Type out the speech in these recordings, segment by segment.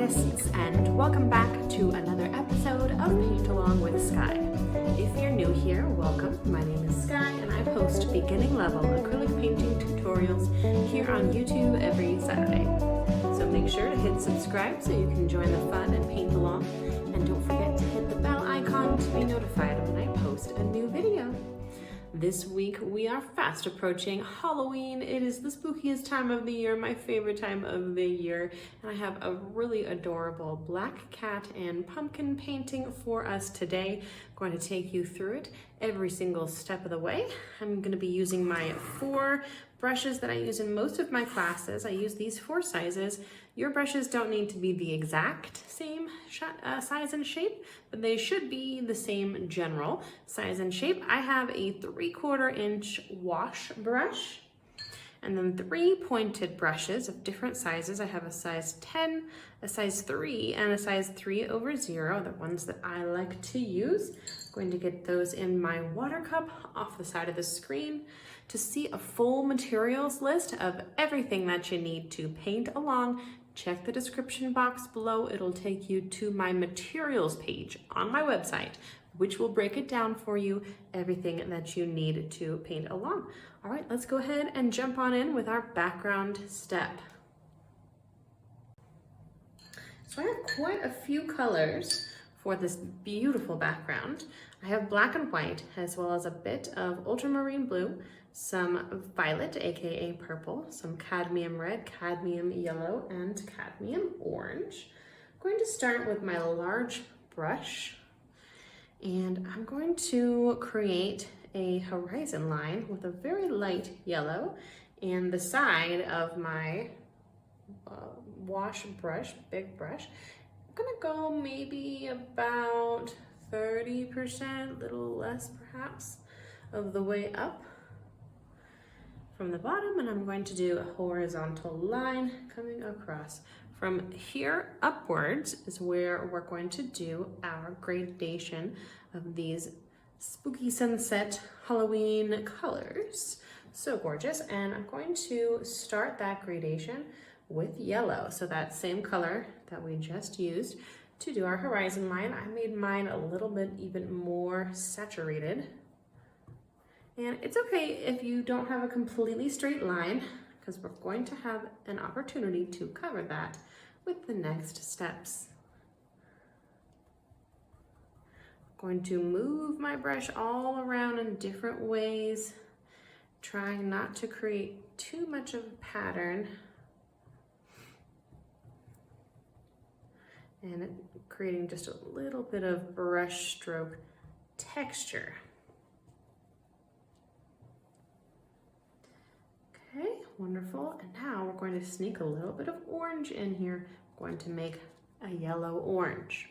artists, and welcome back to another episode of Paint Along with Skye. If you're new here, welcome. My name is Skye and I post beginning level acrylic painting tutorials here on YouTube every Saturday. So make sure to hit subscribe so you can join the fun and paint along, and don't forget to hit the bell icon to be notified when I post a new video. This week we are fast approaching Halloween. It is the spookiest time of the year, my favorite time of the year, and I have a really adorable black cat and pumpkin painting for us today. I'm going to take you through it every single step of the way. I'm going to be using my 4 brushes that I use in most of my classes. I use these 4 sizes. Your brushes don't need to be the exact same size and shape, but they should be the same general size and shape. I have a 3/4 inch wash brush, and then 3 pointed brushes of different sizes. I have a size 10, a size 3, and a size 3/0, the ones that I like to use. I'm going to get those in my water cup off the side of the screen. To see a full materials list of everything that you need to paint along, check the description box below. It'll take you to my materials page on my website, which will break it down for you, everything that you need to paint along. All right, let's go ahead and jump on in with our background step. So I have quite a few colors for this beautiful background. I have black and white, as well as a bit of ultramarine blue, some violet, aka purple, some cadmium red, cadmium yellow, and cadmium orange. I'm going to start with my large brush, and I'm going to create a horizon line with a very light yellow, and the side of my wash brush, big brush, I'm gonna go maybe about 30%, little less perhaps, of the way up from the bottom, and I'm going to do a horizontal line coming across. From here upwards is where we're going to do our gradation of these spooky sunset Halloween colors. So gorgeous, and I'm going to start that gradation with yellow. So that same color that we just used to do our horizon line, I made mine a little bit even more saturated. And it's okay if you don't have a completely straight line, because we're going to have an opportunity to cover that with the next steps. I'm going to move my brush all around in different ways, trying not to create too much of a pattern, and creating just a little bit of brush stroke texture. Okay, wonderful. And now we're going to sneak a little bit of orange in here. We're going to make a yellow orange.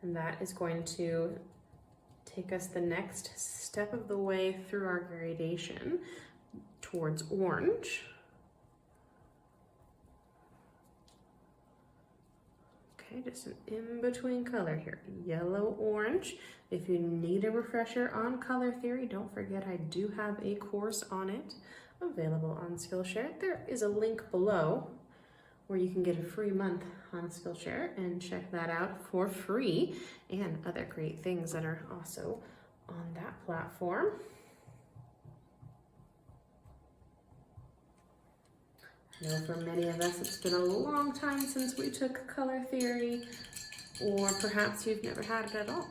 And that is going to take us the next step of the way through our gradation towards orange. Okay, just an in-between color here, yellow orange. If you need a refresher on color theory, don't forget I do have a course on it available on Skillshare. There is a link below where you can get a free month on Skillshare and check that out for free, and other great things that are also on that platform. I know for many of us it's been a long time since we took color theory, or perhaps you've never had it at all.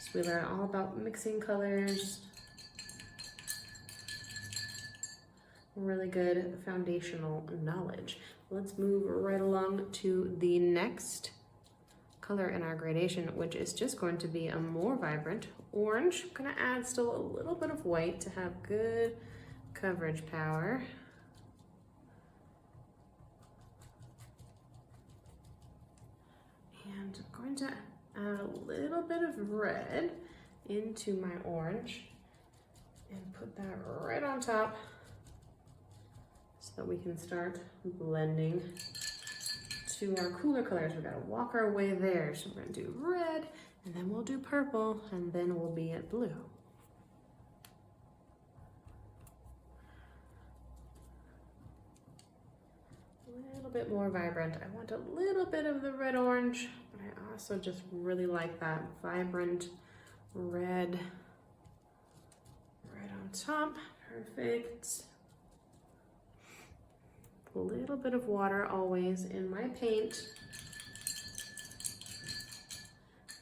So we learn all about mixing colors. Really good foundational knowledge. Let's move right along to the next color in our gradation, which is just going to be a more vibrant orange. I'm gonna add still a little bit of white to have good coverage power. And I'm going to add a little bit of red into my orange and put that right on top so that we can start blending to our cooler colors. We've got to walk our way there. So we're going to do red, and then we'll do purple, and then we'll be at blue. A little little bit more vibrant. I want a little bit of the red orange, but I also just really like that vibrant red right on top. Perfect. A little bit of water always in my paint.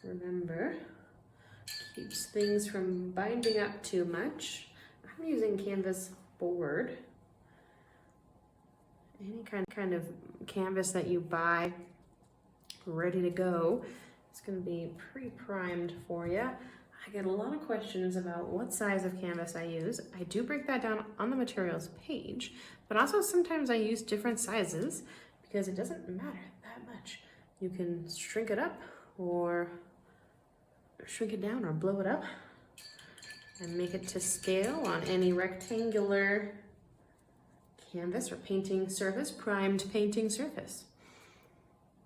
Remember, keeps things from binding up too much. I'm using canvas board. Any kind of canvas that you buy ready to go is going to be pre-primed for you. I get a lot of questions about what size of canvas I use. I do break that down on the materials page, but also sometimes I use different sizes because it doesn't matter that much. You can shrink it up or shrink it down or blow it up and make it to scale on any rectangular canvas or painting surface, primed painting surface.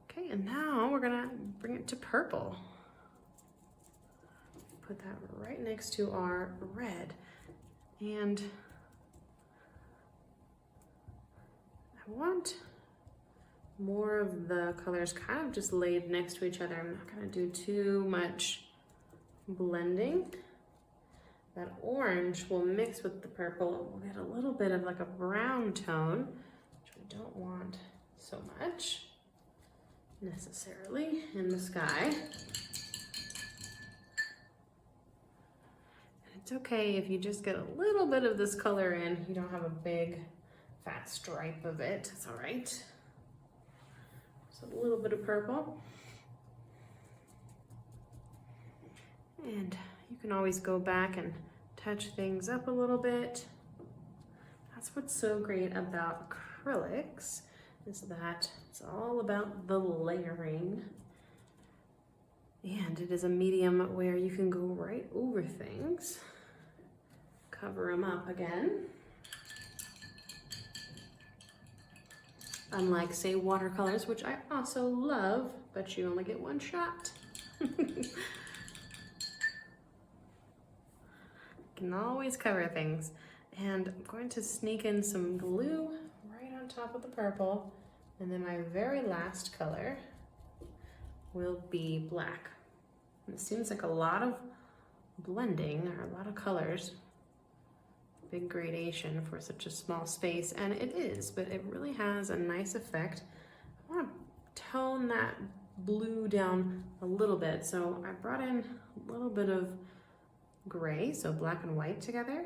Okay, and now we're gonna bring it to purple. Put that right next to our red. And I want more of the colors kind of just laid next to each other. I'm not gonna do too much blending. That orange will mix with the purple. We'll get a little bit of like a brown tone, which we don't want so much necessarily in the sky. And it's okay if you just get a little bit of this color in. You don't have a big fat stripe of it. It's all right. Just a little bit of purple. And you can always go back and touch things up a little bit. That's what's so great about acrylics, is that it's all about the layering. And it is a medium where you can go right over things, cover them up again. Unlike, say, watercolors, which I also love, but you only get one shot. Can always cover things. And I'm going to sneak in some glue right on top of the purple, and then my very last color will be black. And it seems like a lot of blending or a lot of colors, big gradation for such a small space, and it is, but it really has a nice effect. I want to tone that blue down a little bit, so I brought in a little bit of gray, so black and white together.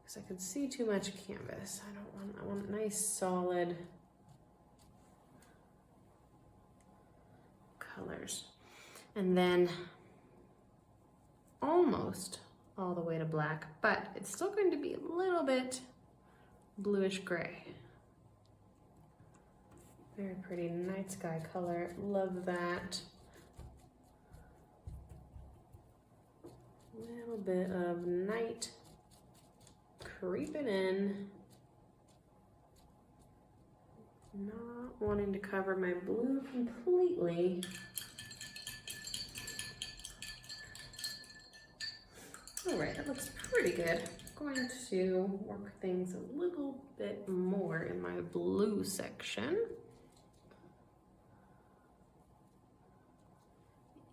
Because I could see too much canvas. I want nice solid colors. And then almost all the way to black, but it's still going to be a little bit bluish gray. Very pretty night sky color, love that. A little bit of night creeping in. Not wanting to cover my blue completely. All right, that looks pretty good. I'm going to work things a little bit more in my blue section.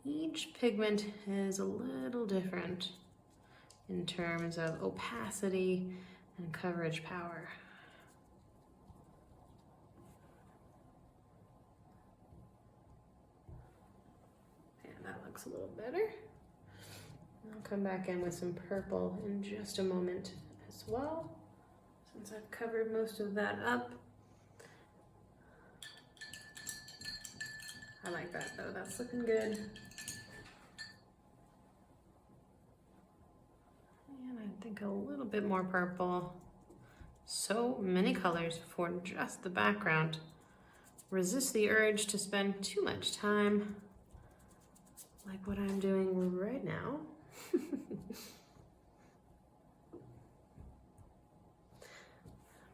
Each pigment is a little different in terms of opacity and coverage power. And that looks a little better. I'll come back in with some purple in just a moment as well, since I've covered most of that up. I like that though, that's looking good. And I think a little bit more purple. So many colors for just the background. Resist the urge to spend too much time like what I'm doing right now.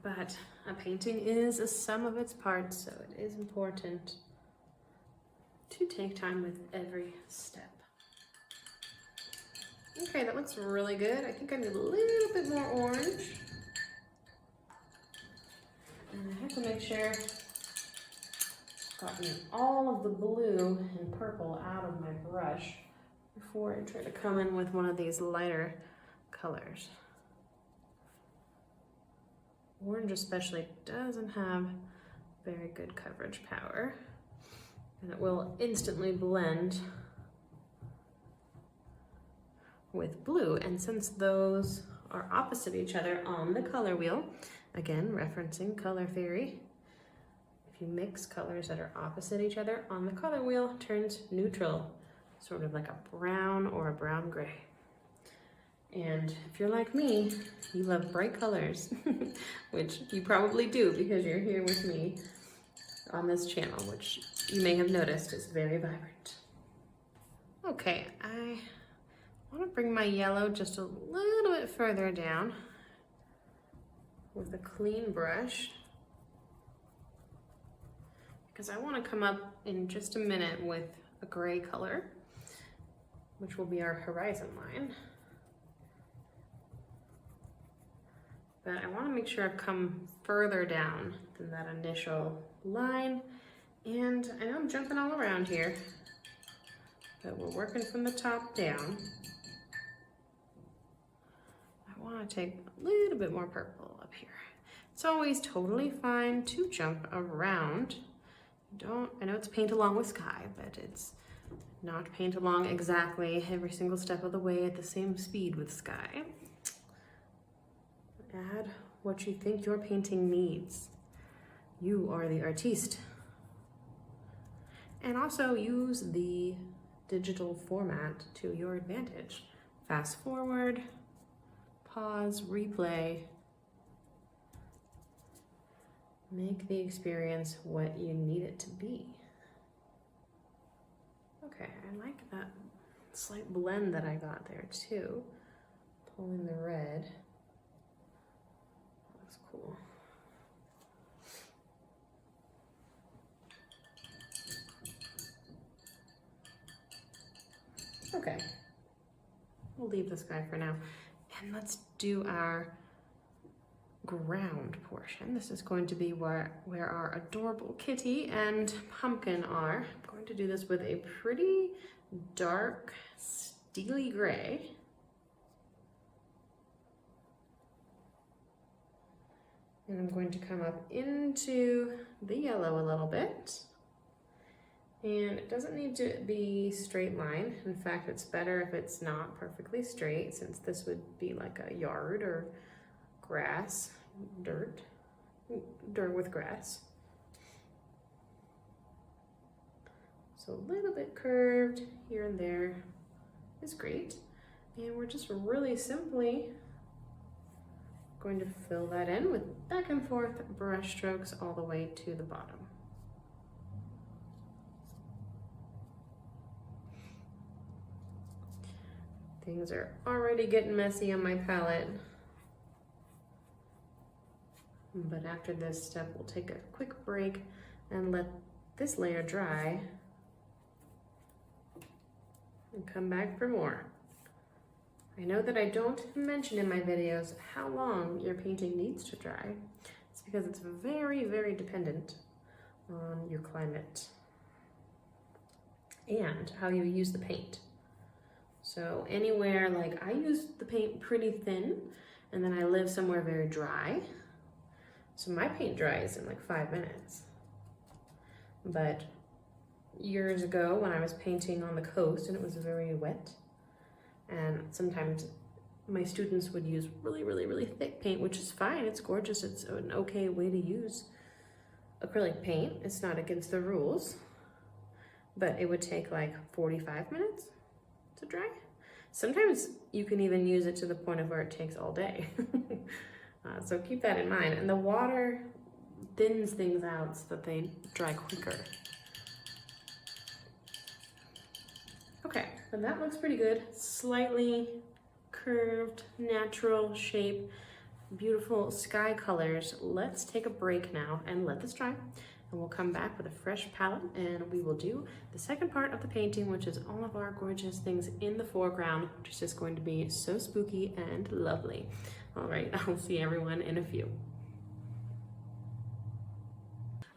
But a painting is a sum of its parts, so it is important to take time with every step. Okay, that looks really good. I think I need a little bit more orange. And I have to make sure I've gotten all of the blue and purple out of my brush before I try to come in with one of these lighter colors. Orange especially doesn't have very good coverage power, and it will instantly blend with blue. And since those are opposite each other on the color wheel, again, referencing color theory, if you mix colors that are opposite each other on the color wheel, it turns neutral, sort of like a brown or a brown gray. And if you're like me, you love bright colors, which you probably do because you're here with me on this channel, which you may have noticed is very vibrant. Okay, I want to bring my yellow just a little bit further down with a clean brush, because I want to come up in just a minute with a gray color, which will be our horizon line. But I want to make sure I've come further down than that initial line. And I know I'm jumping all around here, but we're working from the top down. I want to take a little bit more purple up here. It's always totally fine to jump around. I know it's paint along with Skye, but it's not paint along exactly every single step of the way at the same speed with Skye. Add what you think your painting needs. You are the artiste. And also use the digital format to your advantage. Fast forward, pause, replay. Make the experience what you need it to be. Okay, I like that slight blend that I got there too. Pull in the red. Looks cool. Okay, we'll leave this guy for now. And let's do our ground portion. This is going to be where our adorable kitty and pumpkin are. I'm going to do this with a pretty dark, steely gray. And I'm going to come up into the yellow a little bit. And it doesn't need to be straight line. In fact, it's better if it's not perfectly straight, since this would be like a yard or grass, dirt with grass. So a little bit curved here and there is great. And we're just really simply going to fill that in with back and forth brush strokes all the way to the bottom. Things are already getting messy on my palette. But after this step, we'll take a quick break and let this layer dry and come back for more. I know that I don't mention in my videos how long your painting needs to dry. It's because it's very, very dependent on your climate and how you use the paint. So anywhere, like I use the paint pretty thin, and then I live somewhere very dry. So my paint dries in like 5 minutes. But years ago when I was painting on the coast and it was very wet, and sometimes my students would use really, really, really thick paint, which is fine, it's gorgeous, it's an okay way to use acrylic paint. It's not against the rules, but it would take like 45 minutes to dry. Sometimes you can even use it to the point of where it takes all day. So keep that in mind. And the water thins things out so that they dry quicker. Okay, and that looks pretty good. Slightly curved, natural shape, beautiful sky colors. Let's take a break now and let this dry. and we'll come back with a fresh palette and we will do the second part of the painting, which is all of our gorgeous things in the foreground, which is just going to be so spooky and lovely. All right, I'll see everyone in a few.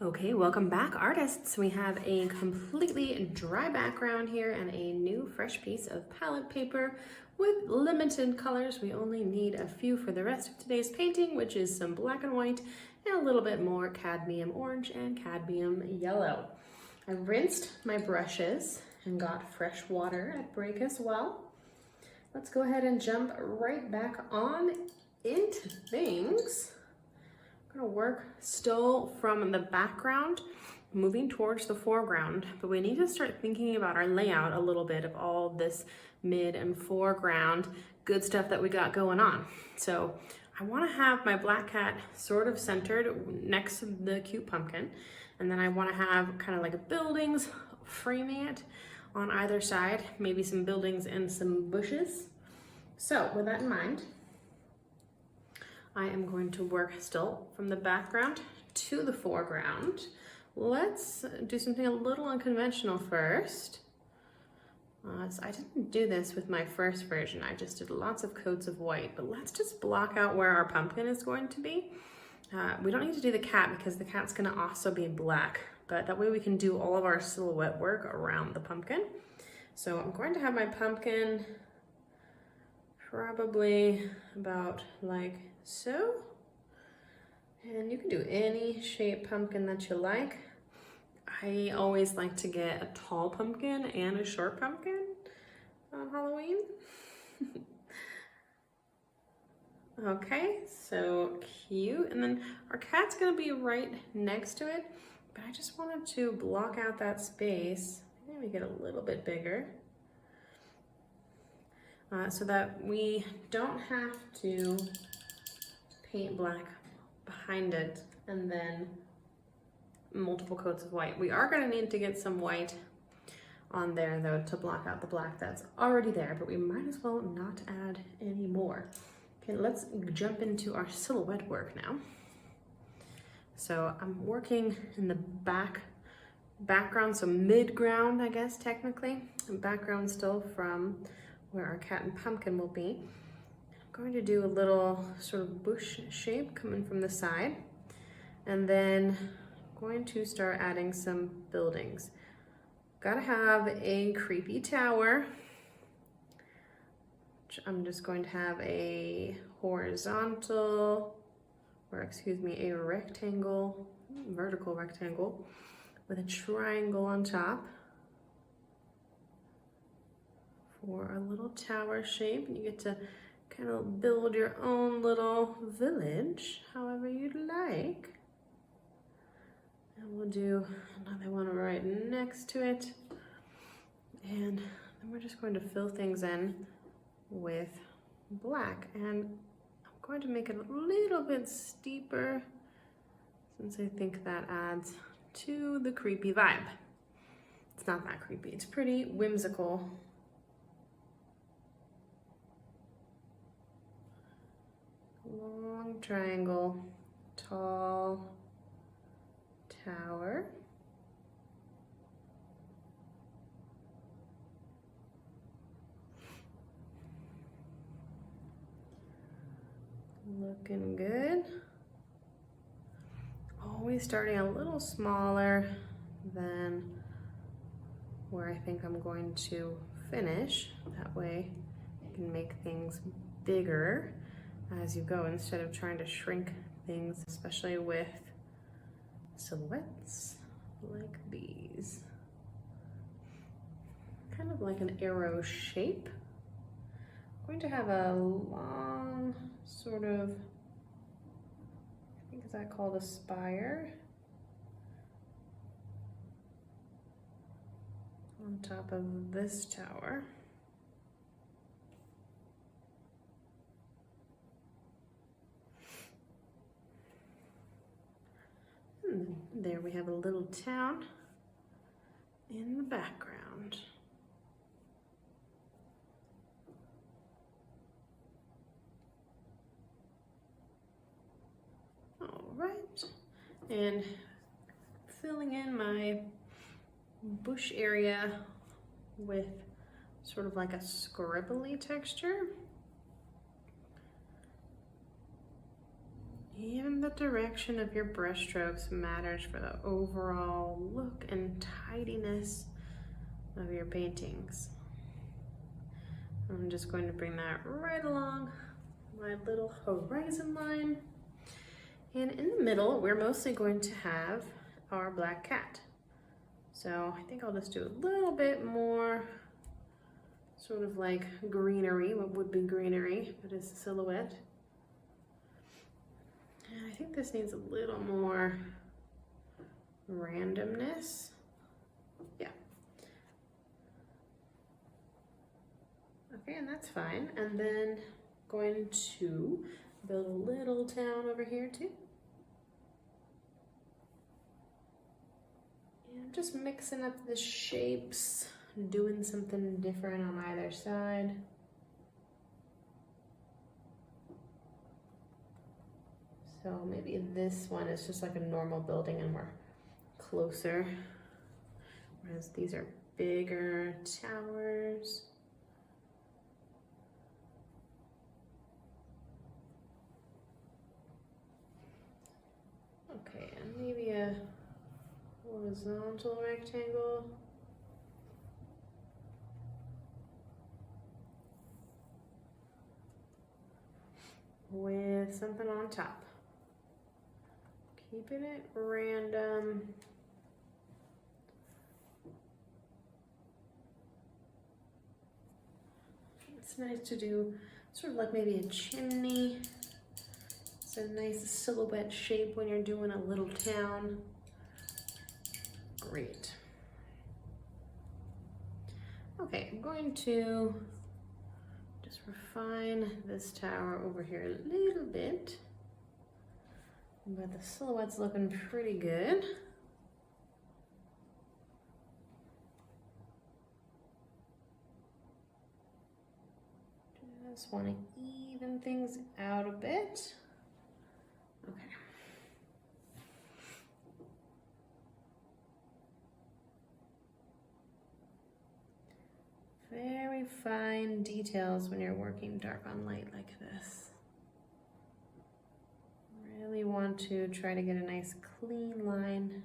Okay, welcome back, artists. We have a completely dry background here and a new fresh piece of palette paper with limited colors. We only need a few for the rest of today's painting, which is some black and white and a little bit more cadmium orange and cadmium yellow. I rinsed my brushes and got fresh water at break as well. Let's go ahead and jump right back on into things. I'm gonna work still from the background, moving towards the foreground, but we need to start thinking about our layout a little bit of all this mid and foreground good stuff that we got going on. So I wanna have my black cat sort of centered next to the cute pumpkin, and then I wanna have kind of like buildings framing it on either side, maybe some buildings and some bushes. So with that in mind, I am going to work still from the background to the foreground. Let's do something a little unconventional first. So I didn't do this with my first version. I just did lots of coats of white, but let's just block out where our pumpkin is going to be. We don't need to do the cat because the cat's gonna also be black, but that way we can do all of our silhouette work around the pumpkin. So I'm going to have my pumpkin probably about like so, and you can do any shape pumpkin that you like. I always like to get a tall pumpkin and a short pumpkin on Halloween. Okay, so cute. And then our cat's gonna be right next to it, but I just wanted to block out that space. Maybe get a little bit bigger. So that we don't have to paint black behind it and then multiple coats of white. We are going to need to get some white on there though to block out the black that's already there, but we might as well not add any more. Okay, let's jump into our silhouette work now. So I'm working in the background, so mid-ground, I guess, technically. And background still from where our cat and pumpkin will be. I'm going to do a little sort of bush shape coming from the side, and then I'm going to start adding some buildings. Gotta have a creepy tower, which I'm just going to have a horizontal, or excuse me, a rectangle, vertical rectangle with a triangle on top for a little tower shape. And you get to kind of build your own little village however you'd like. And we'll do another one right next to it. And then we're just going to fill things in with black. And I'm going to make it a little bit steeper since I think that adds to the creepy vibe. It's not that creepy, it's pretty whimsical. Long triangle, tall tower. Looking good. Always starting a little smaller than where I think I'm going to finish. That way you can make things bigger as you go instead of trying to shrink things, especially with silhouettes like these. Kind of like an arrow shape. I'm going to have a long sort of, I think is that called a spire, on top of this tower. And there we have a little town in the background. All right, and filling in my bush area with sort of like a scribbly texture. Even the direction of your brush strokes matters for the overall look and tidiness of your paintings. I'm just going to bring that right along my little horizon line. And in the middle, we're mostly going to have our black cat. So I think I'll just do a little bit more sort of like greenery, what would be greenery, but it's a silhouette. And I think this needs a little more randomness. Yeah. Okay, and that's fine. And then going to build a little town over here too. And just mixing up the shapes, doing something different on either side. So maybe this one is just like a normal building and we're closer, whereas these are bigger towers. Okay, and maybe a horizontal rectangle. With something on top. Keeping it random. It's nice to do sort of like maybe a chimney. It's a nice silhouette shape when you're doing a little town. Great. Okay, I'm going to just refine this tower over here a little bit. But the silhouette's looking pretty good. Just want to even things out a bit. Okay. Very fine details when you're working dark on light like this. Really want to try to get a nice clean line.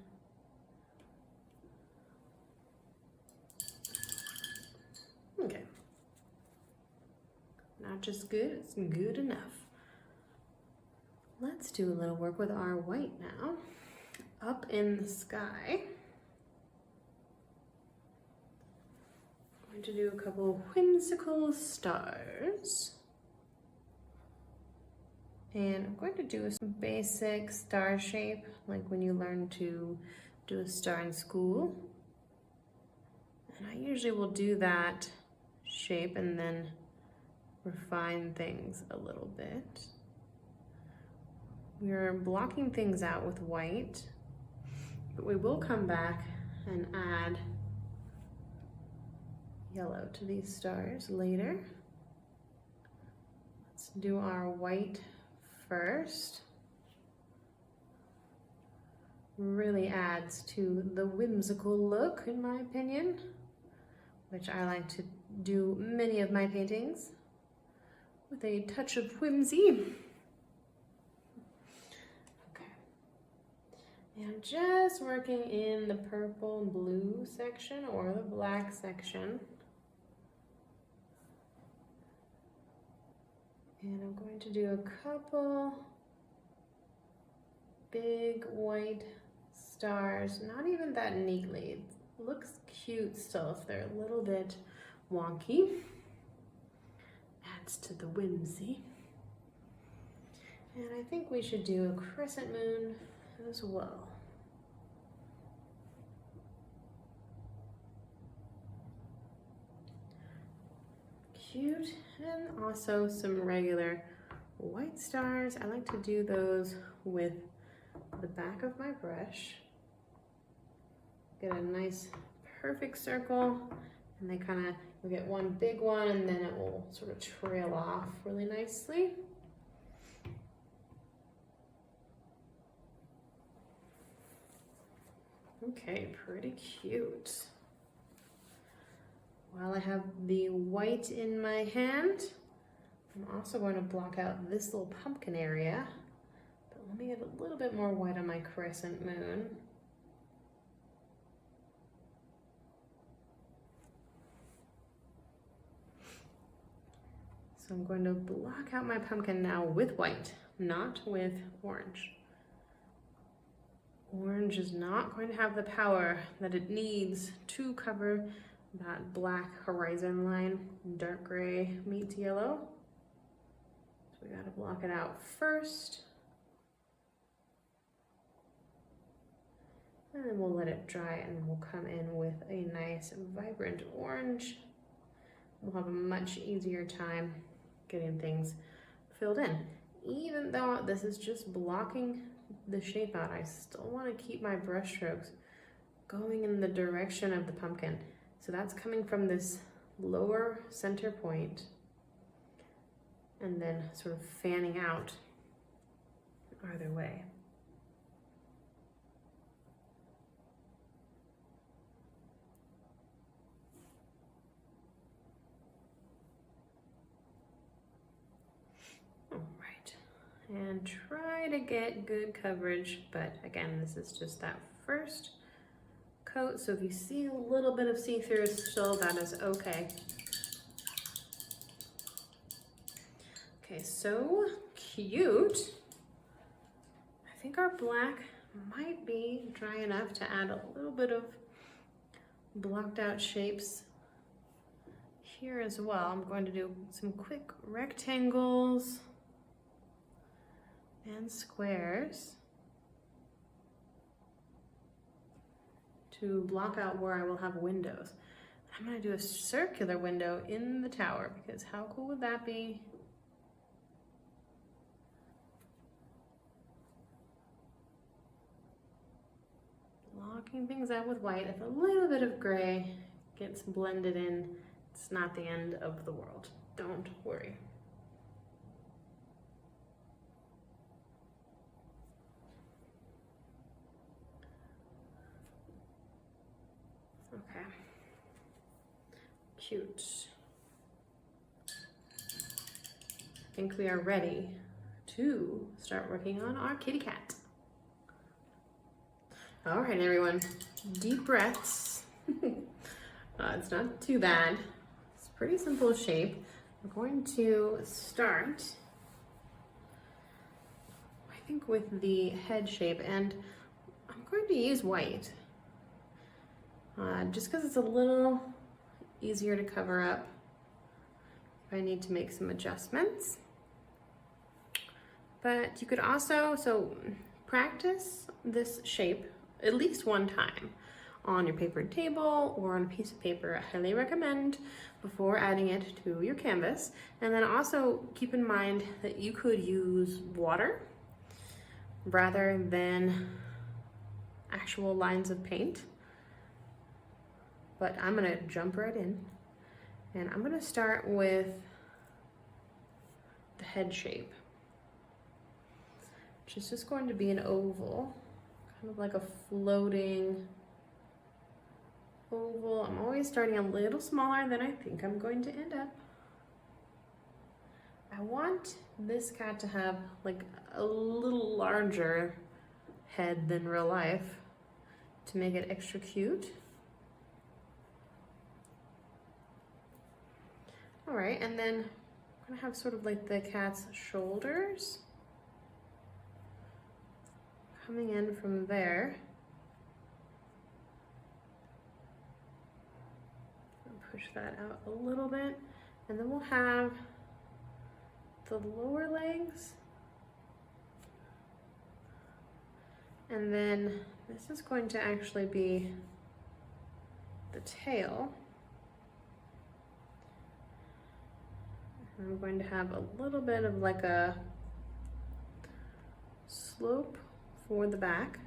Okay. Not just good, it's good enough. Let's do a little work with our white now. Up in the sky. I'm going to do a couple whimsical stars. And I'm going to do some basic star shape, like when you learn to do a star in school. And I usually will do that shape and then refine things a little bit. We're blocking things out with white, but we will come back and add yellow to these stars later. Let's do our white first. Really adds to the whimsical look, in my opinion, which I like to do many of my paintings with a touch of whimsy. Okay. And just working in the purple and blue section or the black section. And I'm going to do a couple big white stars, not even that neatly. It looks cute still if they're a little bit wonky. Adds to the whimsy. And I think we should do a crescent moon as well. Cute, and also some regular white stars. I like to do those with the back of my brush. Get a nice perfect circle, and they kind of, you'll get one big one and then it will sort of trail off really nicely. Okay, pretty cute. While I have the white in my hand, I'm also going to block out this little pumpkin area. But let me get a little bit more white on my crescent moon. So I'm going to block out my pumpkin now with white, not with orange. Orange is not going to have the power that it needs to cover that black horizon line. Dark gray meets yellow. So we gotta block it out first. And then we'll let it dry and we'll come in with a nice vibrant orange. We'll have a much easier time getting things filled in. Even though this is just blocking the shape out, I still want to keep my brush strokes going in the direction of the pumpkin. So that's coming from this lower center point and then sort of fanning out either way. And try to get good coverage, but again, this is just that first coat, so if you see a little bit of see-through still, that is okay. Okay, so cute. I think our black might be dry enough to add a little bit of blocked out shapes here as well. I'm going to do some quick rectangles and squares to block out where I will have windows. I'm going to do a circular window in the tower because how cool would that be? Blocking things out with white. If a little bit of gray gets blended in, it's not the end of the world. Don't worry. Okay, cute. I think we are ready to start working on our kitty cat. All right, everyone, deep breaths. It's not too bad. It's a pretty simple shape. We're going to start, I think, with the head shape, and I'm going to use white. Just because it's a little easier to cover up if I need to make some adjustments. But you could also, practice this shape at least one time on your paper table or on a piece of paper. I highly recommend before adding it to your canvas. And then also keep in mind that you could use water rather than actual lines of paint. But I'm gonna jump right in and I'm gonna start with the head shape, which is just going to be an oval, kind of like a floating oval. I'm always starting a little smaller than I think I'm going to end up. I want this cat to have like a little larger head than real life to make it extra cute. All right, and then I'm gonna have sort of like the cat's shoulders coming in from there. Push that out a little bit, and then we'll have the lower legs, and then this is going to actually be the tail. I'm going to have a little bit of like a slope for the back,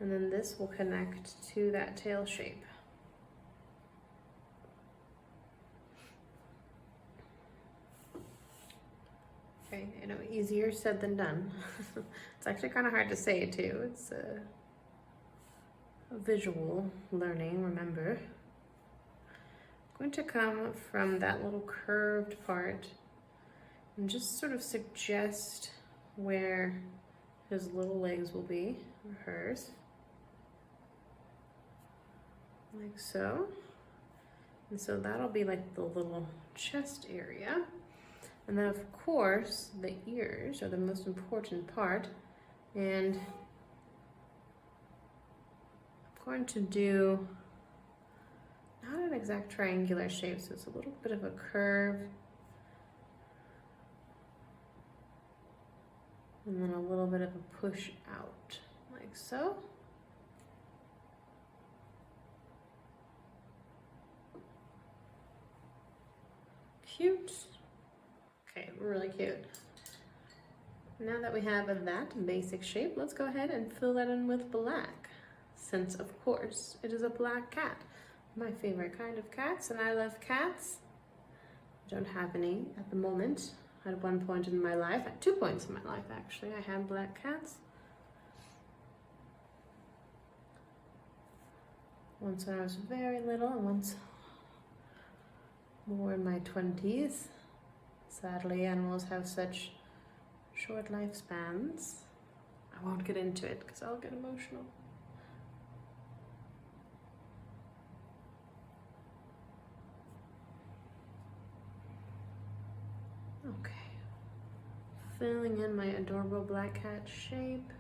and then this will connect to that tail shape. Okay, easier said than done. It's actually kind of hard to say too. It's visual learning, remember. I'm going to come from that little curved part and just sort of suggest where his little legs will be, or hers. Like so. And so that'll be like the little chest area. And then of course, the ears are the most important part. And I'm going to do not an exact triangular shape, so it's a little bit of a curve. And then a little bit of a push out, like so. Cute. Okay, really cute. Now that we have that basic shape, let's go ahead and fill that in with black, since of course it is a black cat. My favorite kind of cats, and I love cats. I don't have any at the moment. At one point in my life, at 2 points in my life actually, I had black cats. Once when I was very little, and once more in my 20s. Sadly, animals have such short lifespans. I won't get into it because I'll get emotional. Okay. Filling in my adorable black cat shape.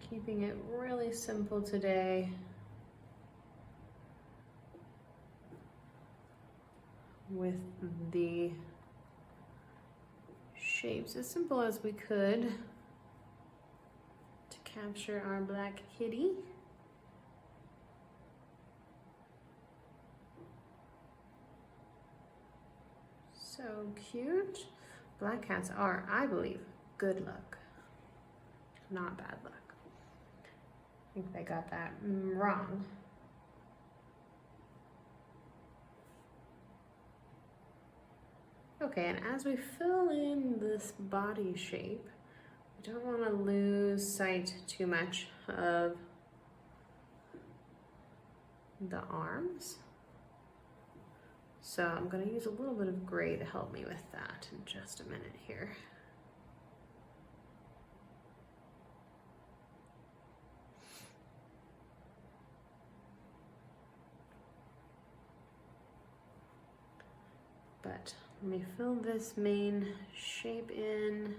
Keeping it really simple today. With the shapes as simple as we could to capture our black kitty. So cute. Black cats are, I believe, good luck, not bad luck. I think they got that wrong. Okay, and as we fill in this body shape, we don't want to lose sight too much of the arms. So I'm going to use a little bit of gray to help me with that in just a minute here. But let me fill this main shape in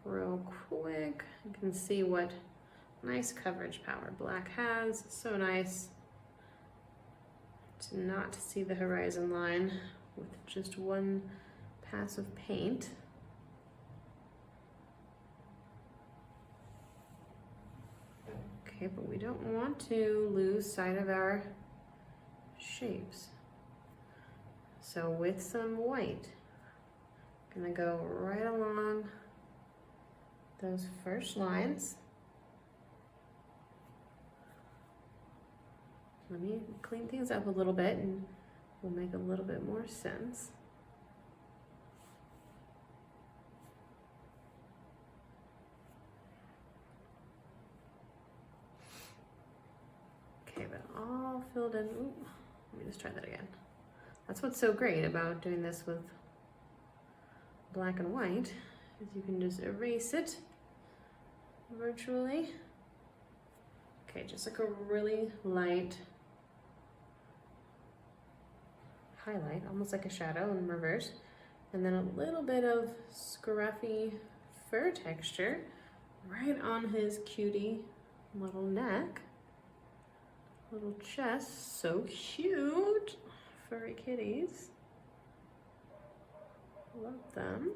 real quick. You can see what nice coverage power black has. So nice to not see the horizon line with just one pass of paint. Okay, but we don't want to lose sight of our shapes. So with some white, I'm gonna go right along those first lines. Let me clean things up a little bit and we'll make a little bit more sense. Okay, but all filled in. Ooh, let me just try that again. That's what's so great about doing this with black and white, is you can just erase it virtually. Okay, just like a really light highlight, almost like a shadow in reverse. And then a little bit of scruffy fur texture right on his cutie little neck, little chest, so cute. Furry kitties. Love them.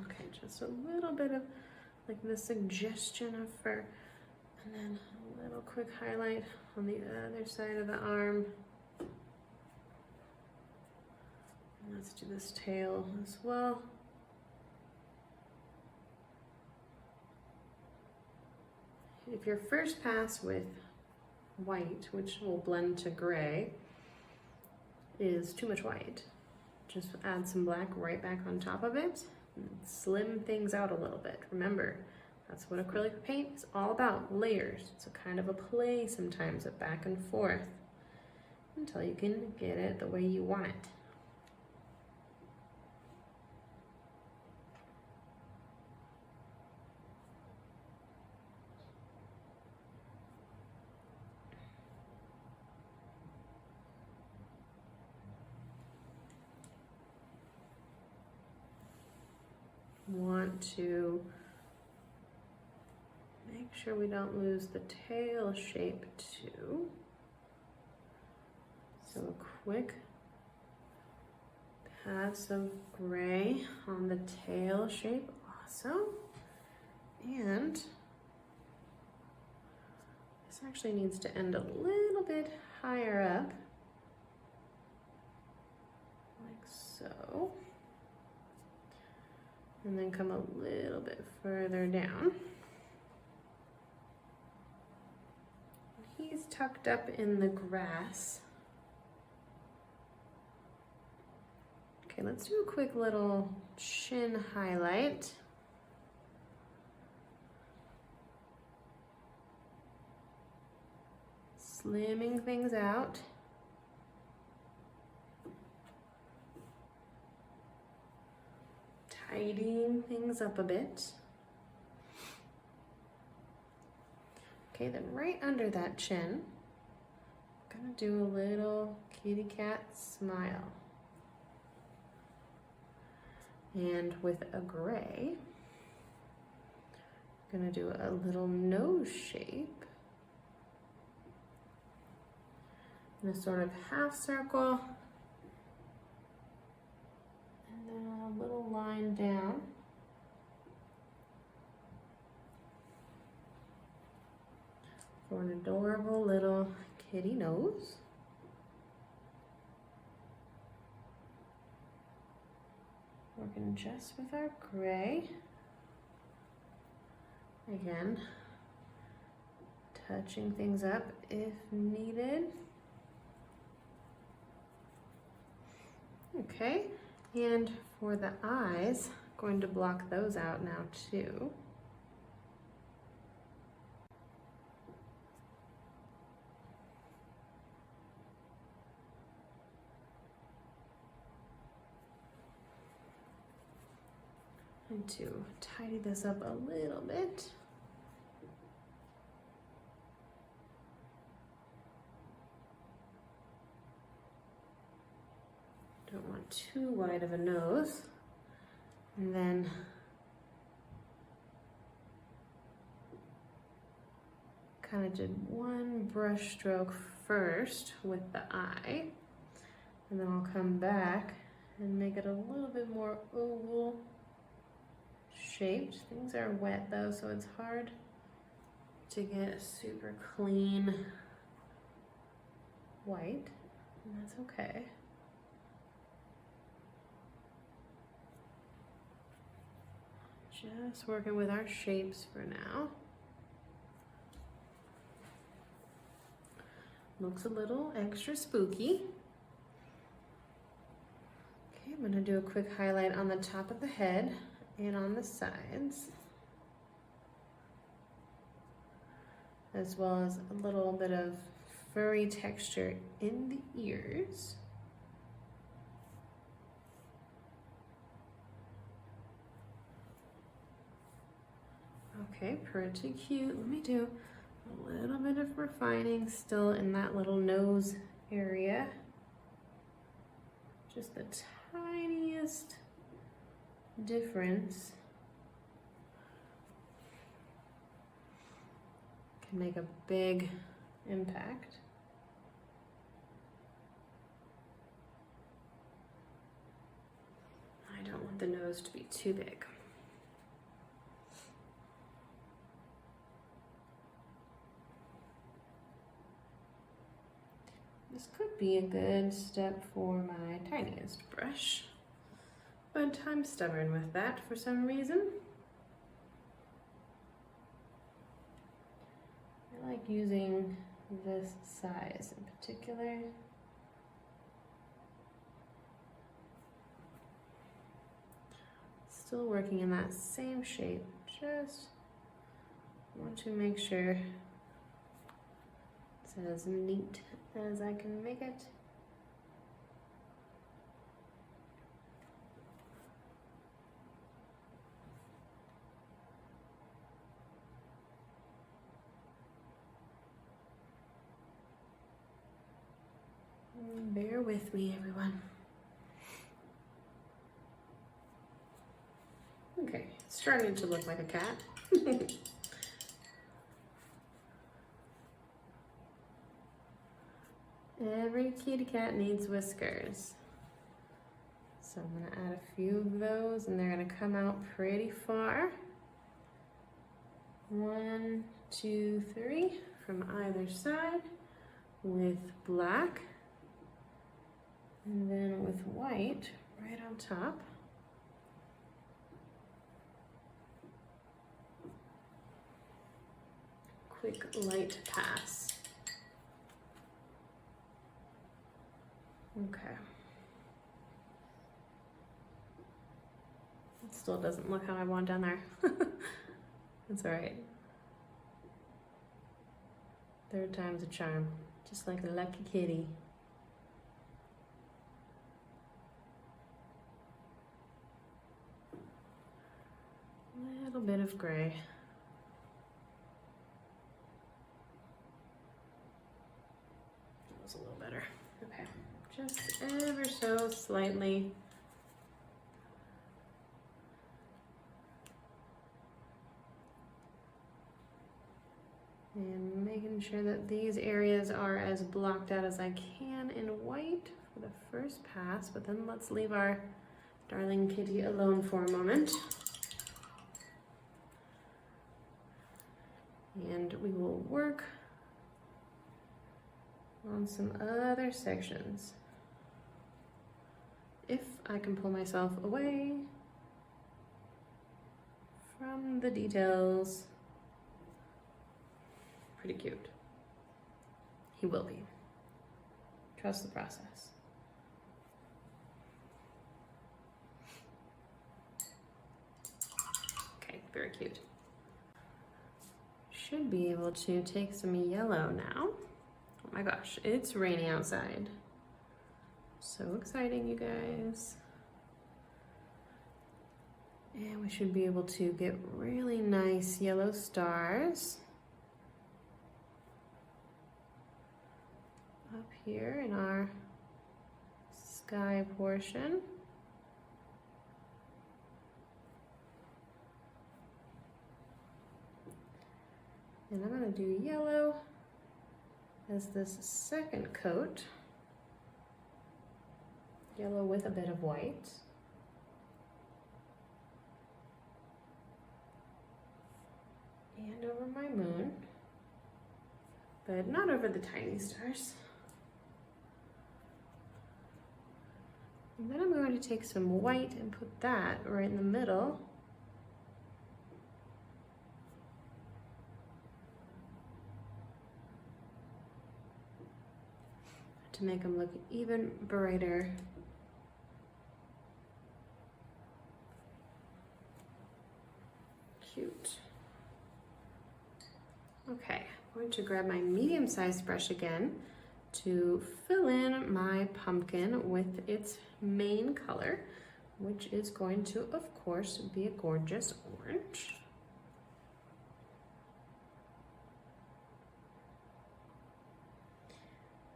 Okay, just a little bit of like the suggestion of fur, and then a little quick highlight on the other side of the arm. And let's do this tail as well. If your first pass with white, which will blend to gray, is too much white. Just add some black right back on top of it and slim things out a little bit. Remember, that's what acrylic paint is all about, layers. It's a kind of a play sometimes of back and forth until you can get it the way you want it. Want to make sure we don't lose the tail shape too. So a quick pass of gray on the tail shape also. And this actually needs to end a little bit higher up, like so. And then come a little bit further down. He's tucked up in the grass. Okay, let's do a quick little chin highlight. Slimming things out. Tidying things up a bit. Okay, then right under that chin, I'm gonna do a little kitty cat smile. And with a gray, I'm gonna do a little nose shape. In a sort of half circle. And then a little line down. For an adorable little kitty nose. Working just with our gray. Again, touching things up if needed. Okay, and for the eyes, I'm going to block those out now too. And to tidy this up a little bit. Don't want too wide of a nose. And then kind of did one brush stroke first with the eye. And then I'll come back and make it a little bit more oval shaped. Things are wet though, so it's hard to get a super clean white, and that's okay. Just working with our shapes for now. Looks a little extra spooky. Okay, I'm gonna do a quick highlight on the top of the head and on the sides, as well as a little bit of furry texture in the ears. Okay, pretty cute. Let me do a little bit of refining still in that little nose area. Just the tiniest difference can make a big impact. I don't want the nose to be too big. This could be a good step for my tiniest brush, but I'm stubborn with that for some reason. I like using this size in particular. Still working in that same shape. Just want to make sure it's as neat as I can make it. Bear with me, everyone. Okay, it's starting to look like a cat. Every kitty cat needs whiskers. So I'm gonna add a few of those and they're gonna come out pretty far. 1, 2, 3 from either side with black. And then with white right on top. Quick light pass. Okay. It still doesn't look how I want down there. That's all right. Third time's a charm, just like a lucky kitty. A little bit of gray. That was a little better. Okay, just ever so slightly. And making sure that these areas are as blocked out as I can in white for the first pass, but then let's leave our darling kitty alone for a moment. And we will work on some other sections. If I can pull myself away from the details. Pretty cute. He will be. Trust the process. Okay, very cute. Should be able to take some yellow now. Oh my gosh, it's raining outside. So exciting, you guys. And we should be able to get really nice yellow stars up here in our sky portion. And I'm going to do yellow as this second coat. Yellow with a bit of white. And over my moon. But not over the tiny stars. And then I'm going to take some white and put that right in the middle. To make them look even brighter. Cute. Okay, I'm going to grab my medium-sized brush again to fill in my pumpkin with its main color, which is going to, of course, be a gorgeous orange.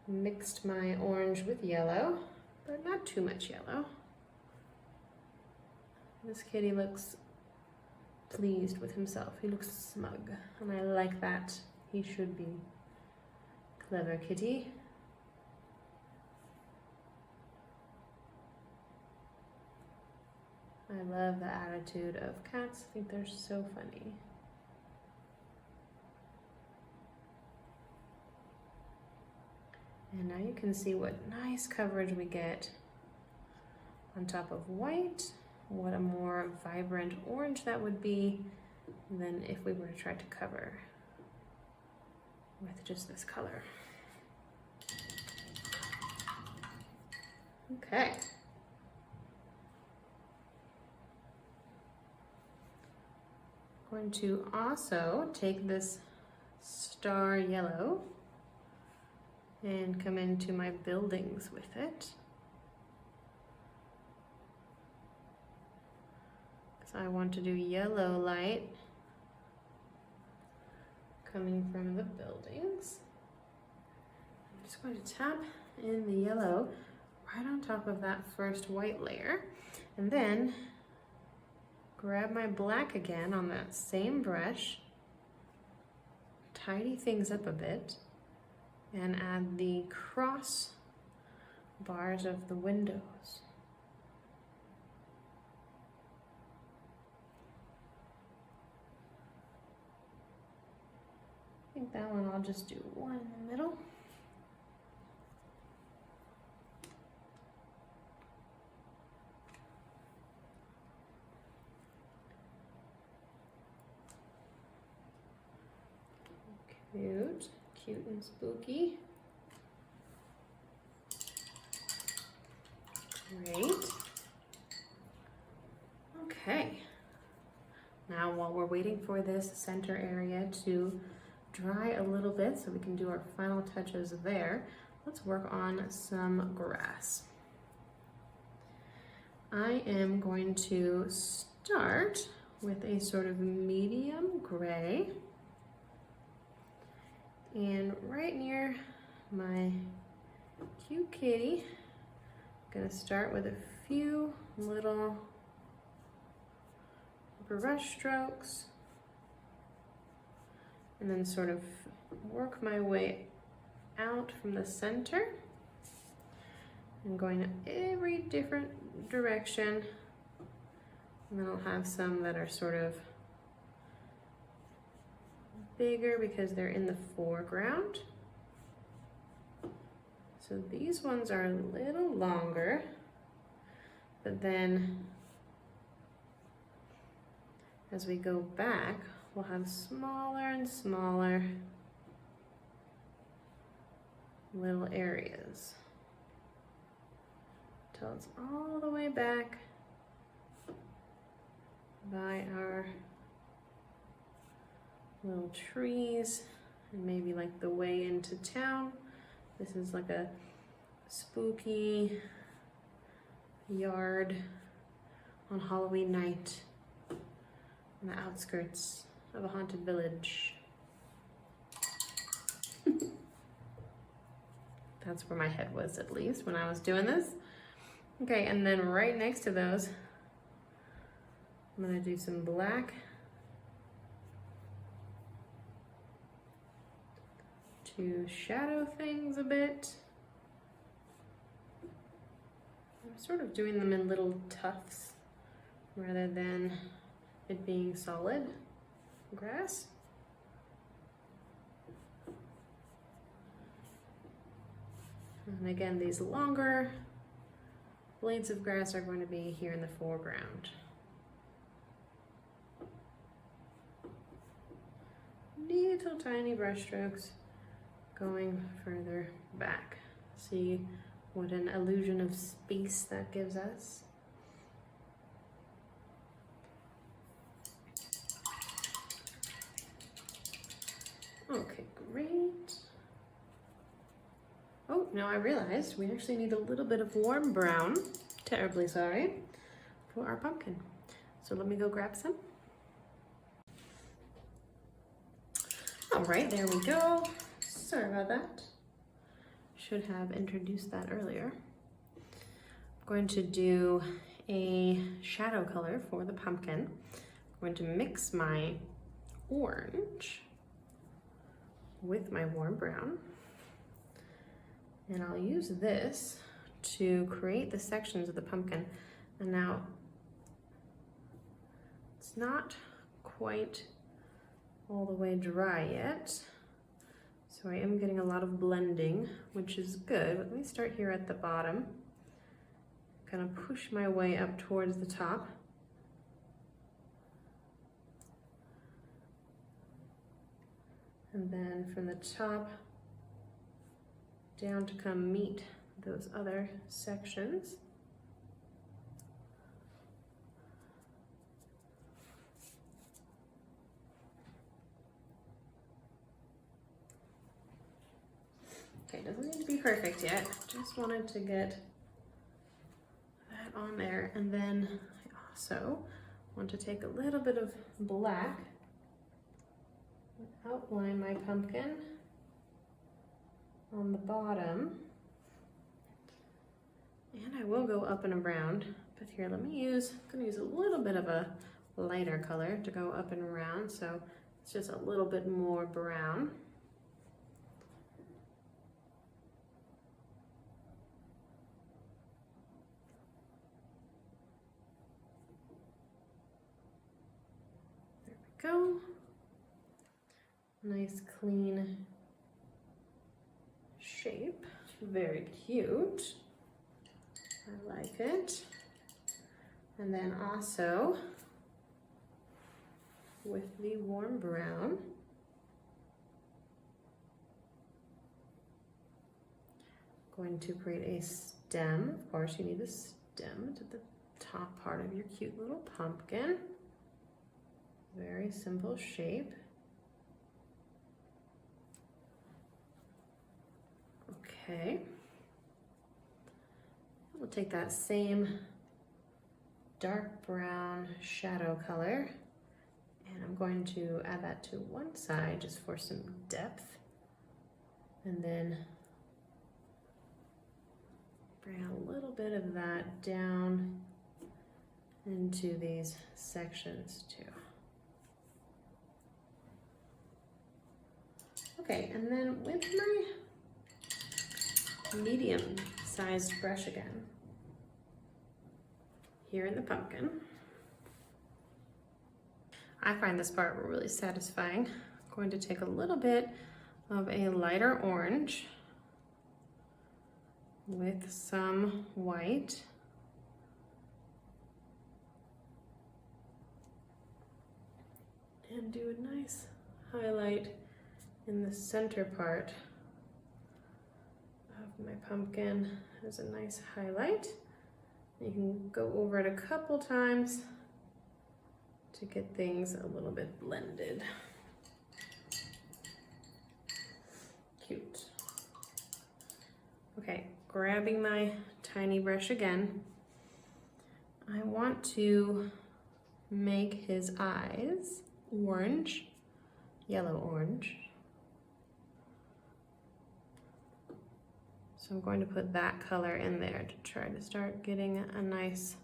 Mixed my orange with yellow, but not too much yellow. This kitty looks pleased with himself. He looks smug, and I like that. He should be. Clever kitty. I love the attitude of cats. I think they're so funny. And now you can see what nice coverage we get on top of white. What a more vibrant orange that would be than if we were to try to cover with just this color. Okay. going to also take this star yellow and come into my buildings with it. Because I want to do yellow light coming from the buildings. I'm just going to tap in the yellow right on top of that first white layer, and then grab my black again on that same brush, tidy things up a bit, and add the cross bars of the windows. I think that one I'll just do one in the middle. Cute and spooky. Great. Okay. Now while we're waiting for this center area to dry a little bit so we can do our final touches there, let's work on some grass. I am going to start with a sort of medium gray. And right near my cute kitty, I'm gonna start with a few little brush strokes and then sort of work my way out from the center. I'm going every different direction, and then I'll have some that are sort of bigger because they're in the foreground. So these ones are a little longer, but then as we go back, we'll have smaller and smaller little areas till it's all the way back by our little trees and maybe like the way into town. This is like a spooky yard on Halloween night on the outskirts of a haunted village. That's where my head was, at least when I was doing this. Okay, and then right next to those, I'm gonna do some black to shadow things a bit. I'm sort of doing them in little tufts rather than it being solid grass. And again, these longer blades of grass are going to be here in the foreground. Little tiny brush strokes going further back. See what an illusion of space that gives us. Okay, great. Oh, now I realized we actually need a little bit of warm brown, terribly sorry, for our pumpkin. So let me go grab some. All right, there we go. Sorry about that. Should have introduced that earlier. I'm going to do a shadow color for the pumpkin. I'm going to mix my orange with my warm brown. And I'll use this to create the sections of the pumpkin. And now, it's not quite all the way dry yet. So I am getting a lot of blending, which is good. But let me start here at the bottom. Kind of push my way up towards the top. And then from the top down to come meet those other sections. Okay, doesn't need to be perfect yet. Just wanted to get that on there. And then I also want to take a little bit of black and outline my pumpkin on the bottom. And I will go up and around, but here, I'm gonna use a little bit of a lighter color to go up and around, so it's just a little bit more brown. There we go. Nice clean shape, very cute. I like it. And then also with the warm brown, going to create a stem. Of course, you need a stem to the top part of your cute little pumpkin. Very simple shape. Okay. We'll take that same dark brown shadow color, and I'm going to add that to one side just for some depth, and then bring a little bit of that down into these sections too. Okay, and then with my medium-sized brush again, here in the pumpkin, I find this part really satisfying. I'm going to take a little bit of a lighter orange with some white, and do a nice highlight in the center part of my pumpkin as a nice highlight. You can go over it a couple times to get things a little bit blended. Cute. Okay, grabbing my tiny brush again, I want to make his eyes orange, yellow-orange. So I'm going to put that color in there to try to start getting a nice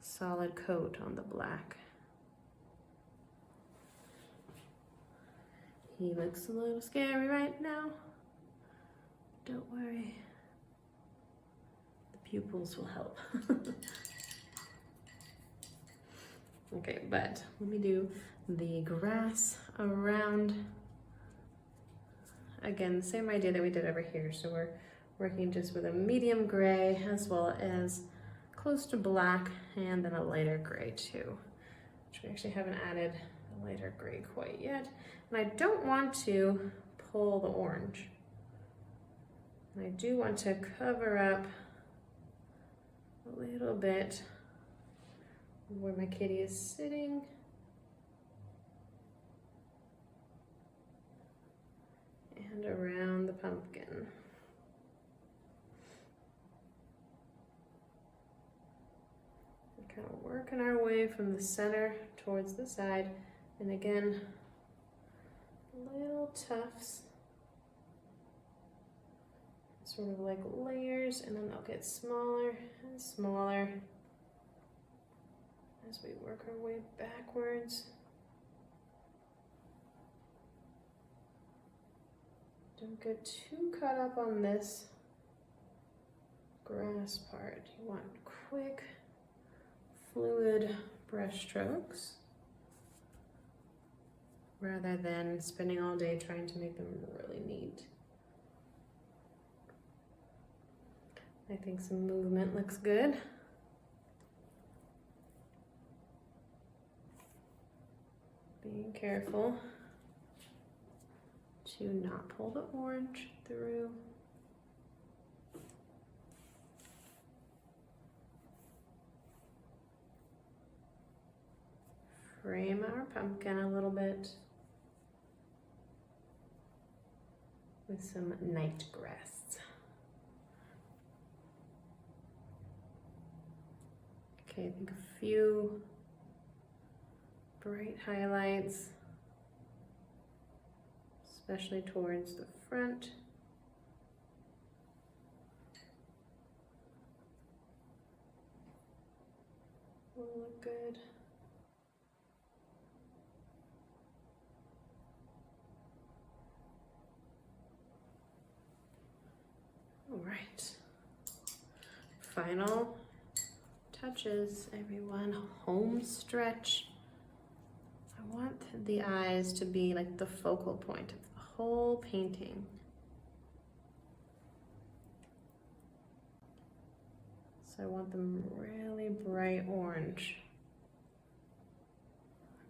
solid coat on the black. He looks a little scary right now. Don't worry, the pupils will help. Okay, but let me do the grass around. Again, the same idea that we did over here. So we're working just with a medium gray as well as close to black, and then a lighter gray too, which we actually haven't added a lighter gray quite yet. And I don't want to pull the orange. And I do want to cover up a little bit where my kitty is sitting. And around the pumpkin. We're kind of working our way from the center towards the side, and again, little tufts, sort of like layers, and then they'll get smaller and smaller as we work our way backwards. Don't get too caught up on this grass part. You want quick, fluid brush strokes rather than spending all day trying to make them really neat. I think some movement looks good. Being careful to not pull the orange through. Frame our pumpkin a little bit. with some night grass. Okay, I think a few bright highlights, especially towards the front. Will look good. All right. Final touches, everyone. Home stretch. I want the eyes to be like the focal point of the whole painting. So I want them really bright orange.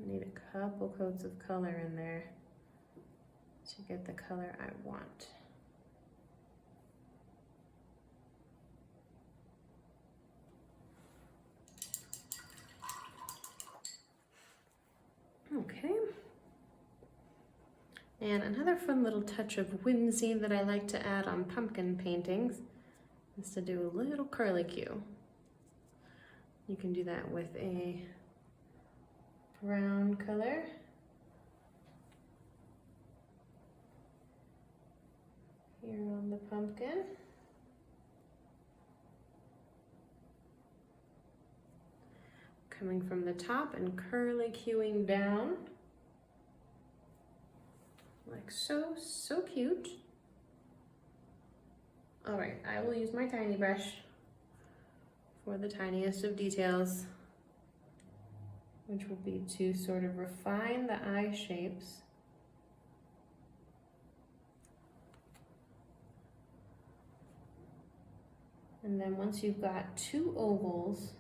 I need a couple coats of color in there to get the color I want. Okay. And another fun little touch of whimsy that I like to add on pumpkin paintings is to do a little curlicue. You can do that with a brown color. Here on the pumpkin. Coming from the top and curlicuing down. Like so, so cute. All right, I will use my tiny brush for the tiniest of details, which will be to sort of refine the eye shapes. And then once you've got two ovals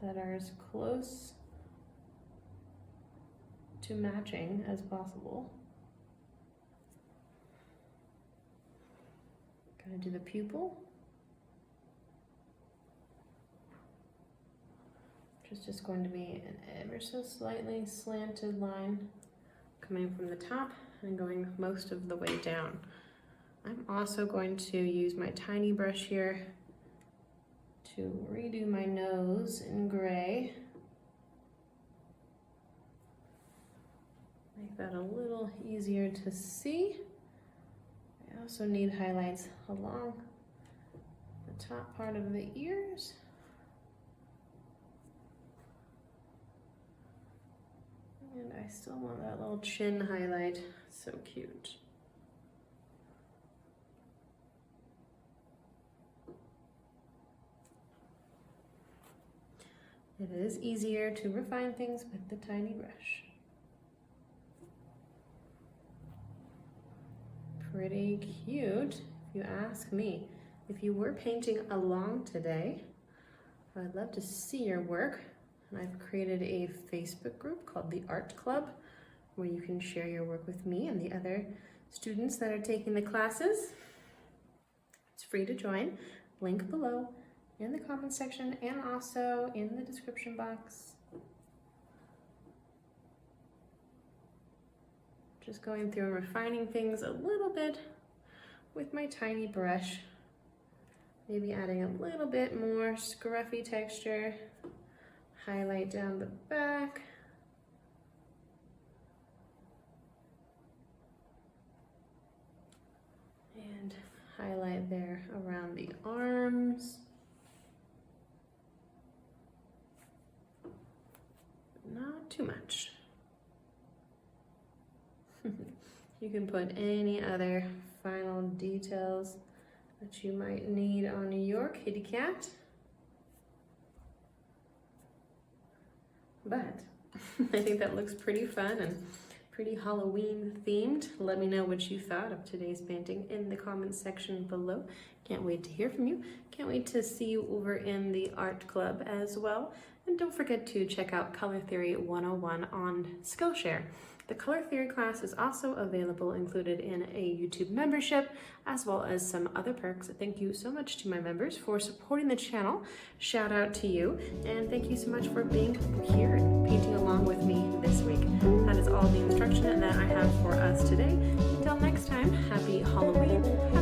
that are as close to matching as possible, gonna do the pupil, which is just going to be an ever so slightly slanted line coming from the top and going most of the way down. I'm also going to use my tiny brush here to redo my nose in gray. Make that a little easier to see. I also need highlights along the top part of the ears. And I still want that little chin highlight. So cute. It is easier to refine things with the tiny brush. Pretty cute, if you ask me. If you were painting along today, I'd love to see your work. And I've created a Facebook group called the Art Club, where you can share your work with me and the other students that are taking the classes. It's free to join. Link below in the comment section and also in the description box. Just going through and refining things a little bit with my tiny brush. Maybe adding a little bit more scruffy texture. Highlight down the back. And highlight there around the arms. Not too much. You can put any other final details that you might need on your kitty cat. But I think that looks pretty fun and pretty Halloween themed. Let me know what you thought of today's painting in the comments section below. Can't wait to hear from you. Can't wait to see you over in the art club as well. And don't forget to check out Color Theory 101 on Skillshare. The Color Theory class is also available, included in a YouTube membership, as well as some other perks. Thank you so much to my members for supporting the channel. Shout out to you, and thank you so much for being here and painting along with me this week. That is all the instruction that I have for us today. until next time, happy Halloween,